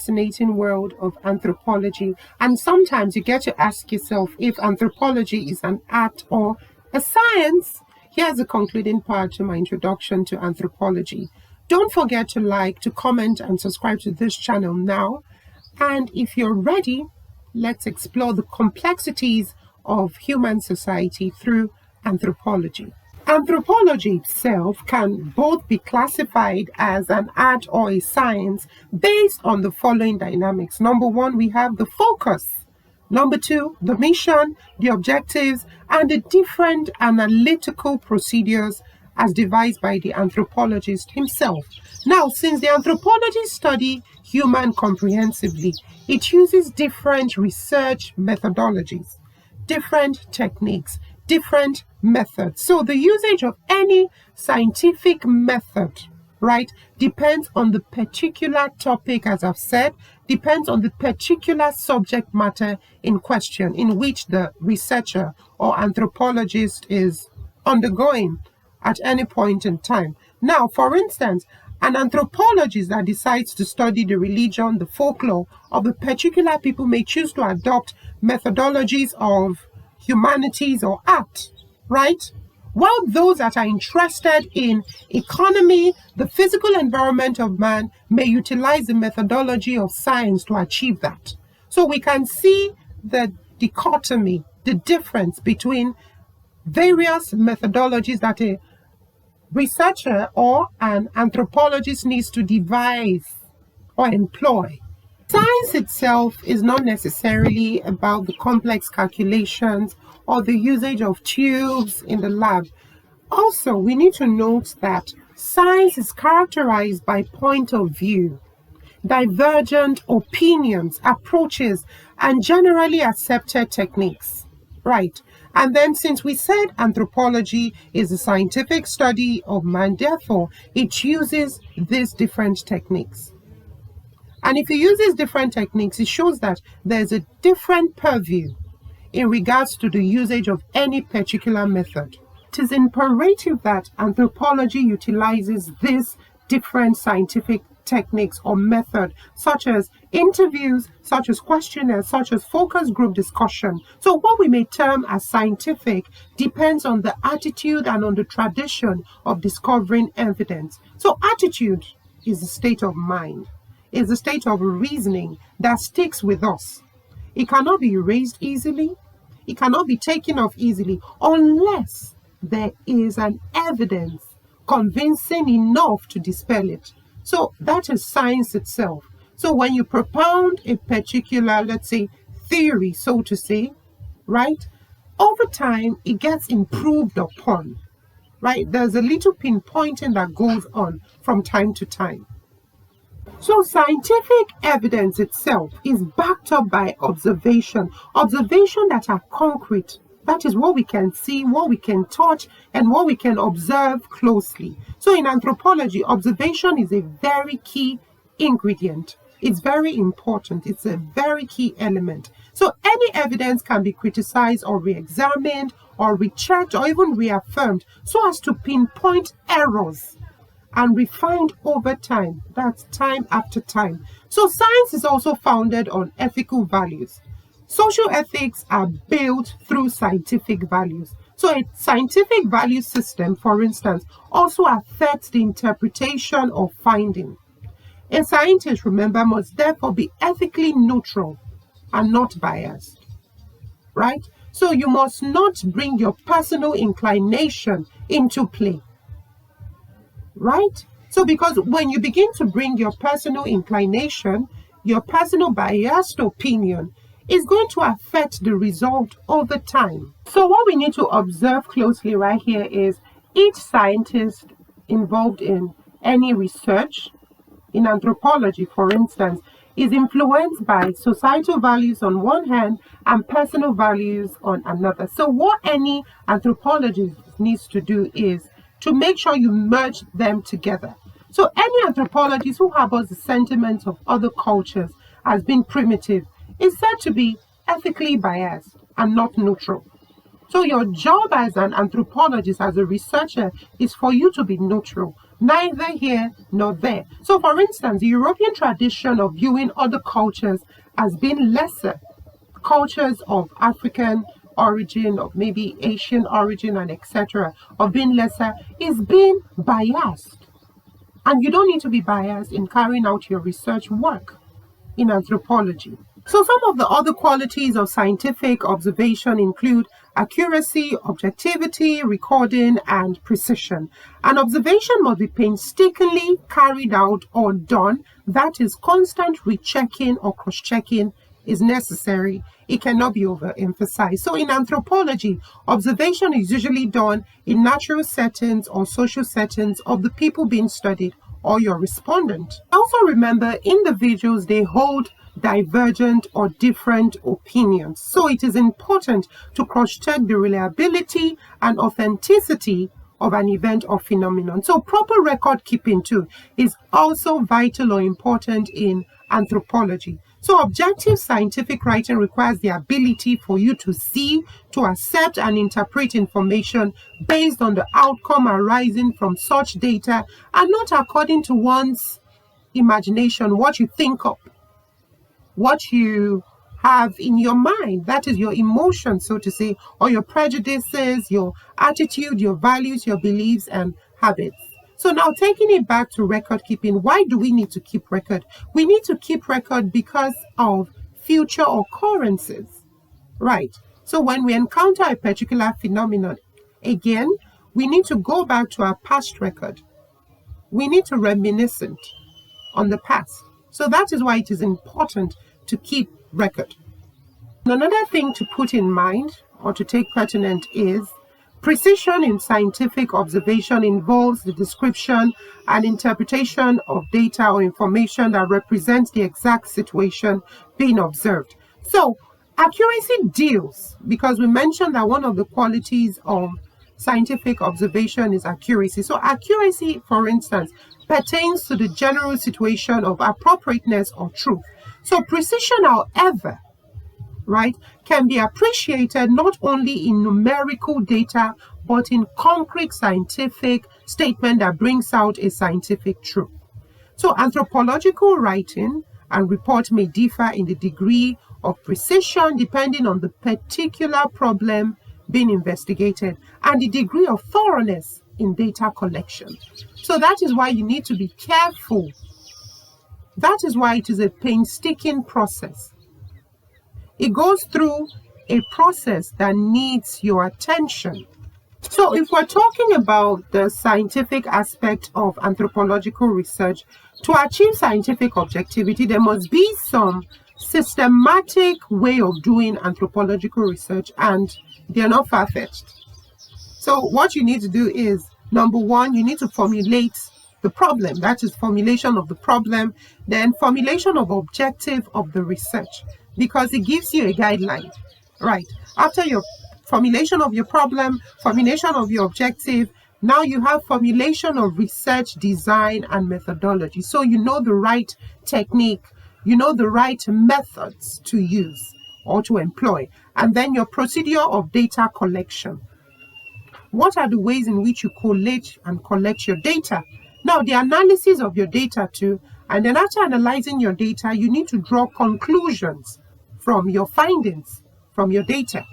Fascinating world of anthropology, and sometimes you get to ask yourself if anthropology is an art or a science. Here's the concluding part to my introduction to anthropology. Don't forget to like, to comment, and subscribe to this channel now. And if you're ready, let's explore the complexities of human society through anthropology. Anthropology itself can both be classified as an art or a science based on the following dynamics. Number one, we have the focus. Number two, the mission, the objectives, and the different analytical procedures as devised by the anthropologist himself. Now, since the anthropologists study human comprehensively, it uses different research methodologies, different techniques, different methods. So the usage of any scientific method, right, depends on the particular topic, as I've said, depends on the particular subject matter in question in which the researcher or anthropologist is undergoing at any point in time. Now, for instance, an anthropologist that decides to study the religion, the folklore of a particular people may choose to adopt methodologies of humanities or art, right? While those that are interested in economy, the physical environment of man, may utilize the methodology of science to achieve that. So we can see the dichotomy, the difference between various methodologies that a researcher or an anthropologist needs to devise or employ. Science itself is not necessarily about the complex calculations or the usage of tubes in the lab. Also, we need to note that science is characterized by point of view, divergent opinions, approaches, and generally accepted techniques, right? And then since we said anthropology is a scientific study of man, therefore, it uses these different techniques. And if you use these different techniques, it shows that there's a different purview in regards to the usage of any particular method. It is imperative that anthropology utilizes these different scientific techniques or method, such as interviews, such as questionnaires, such as focus group discussion. So what we may term as scientific depends on the attitude and on the tradition of discovering evidence. So attitude is a state of mind, is a state of reasoning that sticks with us. It cannot be erased easily. It cannot be taken off easily unless there is an evidence convincing enough to dispel it. So that is science itself. So when you propound a particular, let's say, theory, so to say, right, over time, it gets improved upon, right? There's a little pinpointing that goes on from time to time. So scientific evidence itself is backed up by observation that are concrete. That is what we can see, what we can touch, and what we can observe closely. So in anthropology, observation is a very key ingredient. It's very important. It's a very key element. So any evidence can be criticized or re-examined or rechecked or even reaffirmed so as to pinpoint errors and refined over time. That's time after time. So science is also founded on ethical values. Social ethics are built through scientific values. So a scientific value system, for instance, also affects the interpretation of finding. A scientist, remember, must therefore be ethically neutral and not biased, right? So you must not bring your personal inclination into play, right? So because when you begin to bring your personal inclination, your personal biased opinion, is going to affect the result over time. So what we need to observe closely right here is each scientist involved in any research, in anthropology, for instance, is influenced by societal values on one hand and personal values on another. So what any anthropologist needs to do is to make sure you merge them together. So any anthropologist who harbors the sentiments of other cultures as being primitive is said to be ethically biased and not neutral. So your job as an anthropologist, as a researcher, is for you to be neutral, neither here nor there. So, for instance, the European tradition of viewing other cultures as being lesser, cultures of African origin, of maybe Asian origin, and etc., of being lesser, is being biased. And you don't need to be biased in carrying out your research work in anthropology. So some of the other qualities of scientific observation include accuracy, objectivity, recording, and precision. An observation must be painstakingly carried out or done. That is, constant rechecking or cross-checking is necessary. It cannot be overemphasized. So in anthropology, observation is usually done in natural settings or social settings of the people being studied or your respondent. Also remember, individuals, they hold divergent or different opinions. So it is important to cross-check the reliability and authenticity of an event or phenomenon. So proper record keeping too is also vital or important in anthropology. So objective scientific writing requires the ability for you to see, to accept and interpret information based on the outcome arising from such data and not according to one's imagination, what you think of, what you have in your mind. That is your emotions, so to say, or your prejudices, your attitude, your values, your beliefs and habits. So now taking it back to record keeping, why do we need to keep record? We need to keep record because of future occurrences, right? So when we encounter a particular phenomenon, again, we need to go back to our past record. We need to reminisce on the past. So that is why it is important to keep record. Another thing to put in mind or to take pertinent is precision in scientific observation involves the description and interpretation of data or information that represents the exact situation being observed. So accuracy deals, because we mentioned that one of the qualities of scientific observation is accuracy. So accuracy, for instance, pertains to the general situation of appropriateness or truth. So precision, however, right, can be appreciated not only in numerical data, but in concrete scientific statement that brings out a scientific truth. So anthropological writing and report may differ in the degree of precision depending on the particular problem being investigated and the degree of thoroughness in data collection. So that is why you need to be careful. That is why it is a painstaking process. It goes through a process that needs your attention. So if we're talking about the scientific aspect of anthropological research, to achieve scientific objectivity, there must be some systematic way of doing anthropological research, and they're not far-fetched. So what you need to do is, number one, you need to formulate the problem. That is formulation of the problem, then formulation of objective of the research, because it gives you a guideline, right? After your formulation of your problem, formulation of your objective, now you have formulation of research design and methodology. So you know the right technique, you know the right methods to use or to employ. And then your procedure of data collection. What are the ways in which you collate and collect your data? Now, the analysis of your data too, and then after analyzing your data, you need to draw conclusions from your findings, from your data.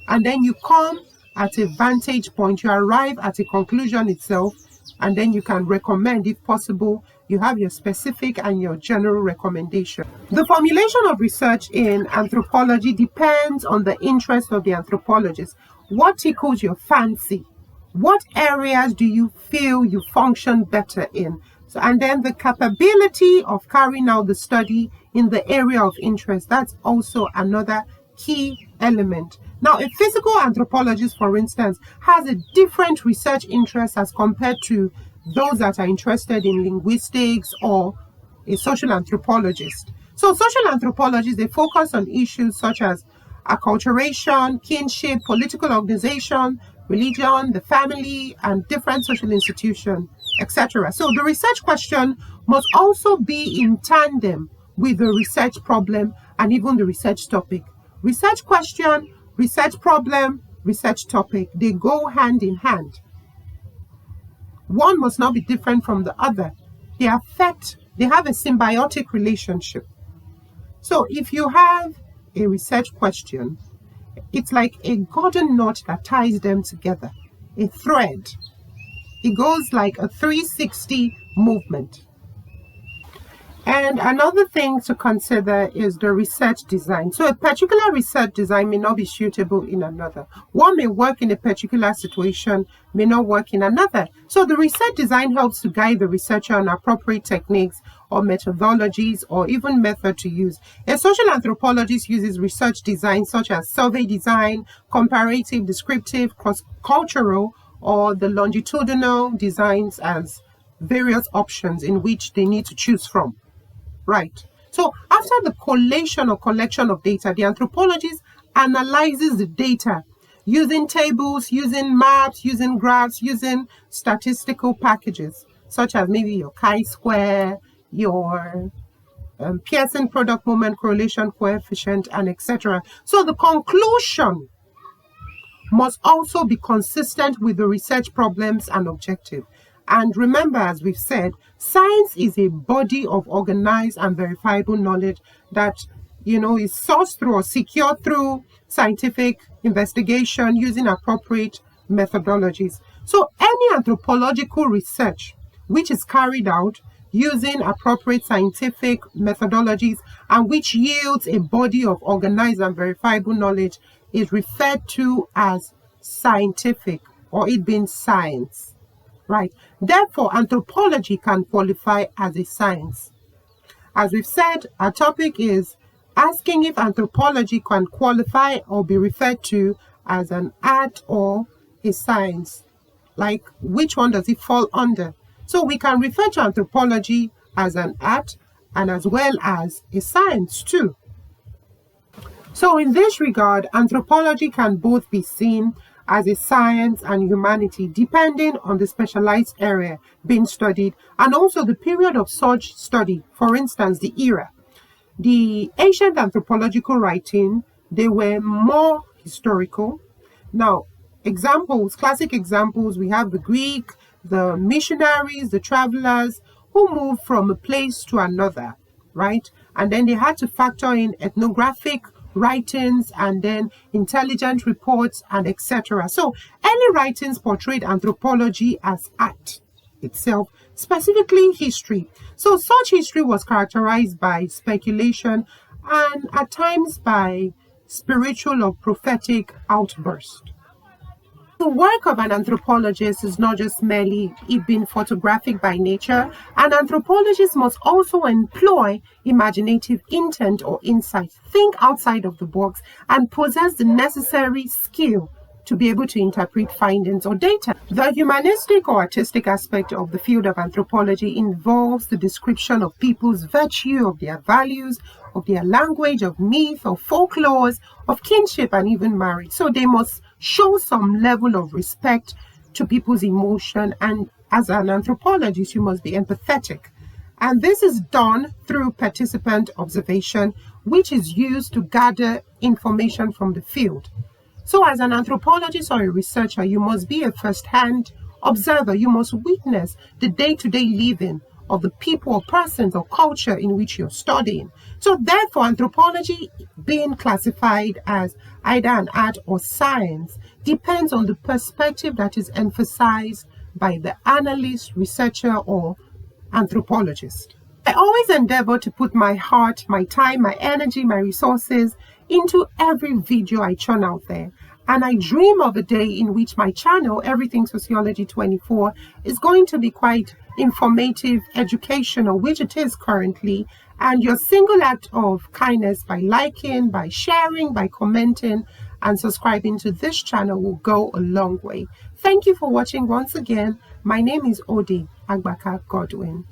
And then you come at a vantage point, you arrive at a conclusion itself, and then you can recommend, if possible, you have your specific and your general recommendation. The formulation of research in anthropology depends on the interest of the anthropologist. What tickles your fancy? What areas do you feel you function better in? So, and then the capability of carrying out the study in the area of interest, that's also another key element. Now, a physical anthropologist, for instance, has a different research interest as compared to those that are interested in linguistics or a social anthropologist. So social anthropologists, they focus on issues such as acculturation, kinship, political organization, religion, the family, and different social institutions, etc. So the research question must also be in tandem with the research problem and even the research topic. Research question, research problem, research topic, they go hand in hand. one must not be different from the other. They have a symbiotic relationship. So if you have a research question, it's like a golden knot that ties them together, a thread. It goes like a 360 movement. And another thing to consider is the research design. So a particular research design may not be suitable in another. One may work in a particular situation, may not work in another. So the research design helps to guide the researcher on appropriate techniques or methodologies or even method to use. A social anthropologist uses research design such as survey design, comparative, descriptive, cross-cultural, or the longitudinal designs as various options in which they need to choose from. Right. So after the collation or collection of data, the anthropologist analyzes the data using tables, using maps, using graphs, using statistical packages, such as maybe your chi-square, your Pearson product moment correlation coefficient, and etc. So the conclusion must also be consistent with the research problems and objective. And remember, as we've said, science is a body of organized and verifiable knowledge that, is sourced through or secured through scientific investigation using appropriate methodologies. So any anthropological research which is carried out using appropriate scientific methodologies and which yields a body of organized and verifiable knowledge is referred to as scientific, or it being science. Right. Therefore, anthropology can qualify as a science. As we've said, our topic is asking if anthropology can qualify or be referred to as an art or a science. Like, which one does it fall under? So we can refer to anthropology as an art and as well as a science too. So in this regard, anthropology can both be seen as a science and humanity, depending on the specialized area being studied and also the period of such study. For instance, the era. The ancient anthropological writing, they were more historical. Now, classic examples, we have the Greek, the missionaries, the travelers who moved from a place to another, right? And then they had to factor in ethnographic writings and then intelligent reports and etc. So early writings portrayed anthropology as art itself, specifically history. So such history was characterized by speculation and at times by spiritual or prophetic outbursts. The work of an anthropologist is not just merely it being photographic by nature. An anthropologist must also employ imaginative intent or insight, think outside of the box, and possess the necessary skill to be able to interpret findings or data. The humanistic or artistic aspect of the field of anthropology involves the description of people's virtue, of their values, of their language, of myth, of folklores, of kinship, and even marriage. So they must show some level of respect to people's emotion, and as an anthropologist, you must be empathetic. And this is done through participant observation, which is used to gather information from the field. So as an anthropologist or a researcher, you must be a first-hand observer. You must witness the day-to-day living of the people or persons or culture in which you're studying. So therefore, anthropology being classified as either an art or science depends on the perspective that is emphasized by the analyst, researcher, or anthropologist. I always endeavor to put my heart, my time, my energy, my resources into every video I churn out there. And I dream of a day in which my channel, Everything Sociology 24, is going to be quite informative, educational, which it is currently. And your single act of kindness by liking, by sharing, by commenting, and subscribing to this channel will go a long way. Thank you for watching once again. My name is Ode Agbaka Godwin.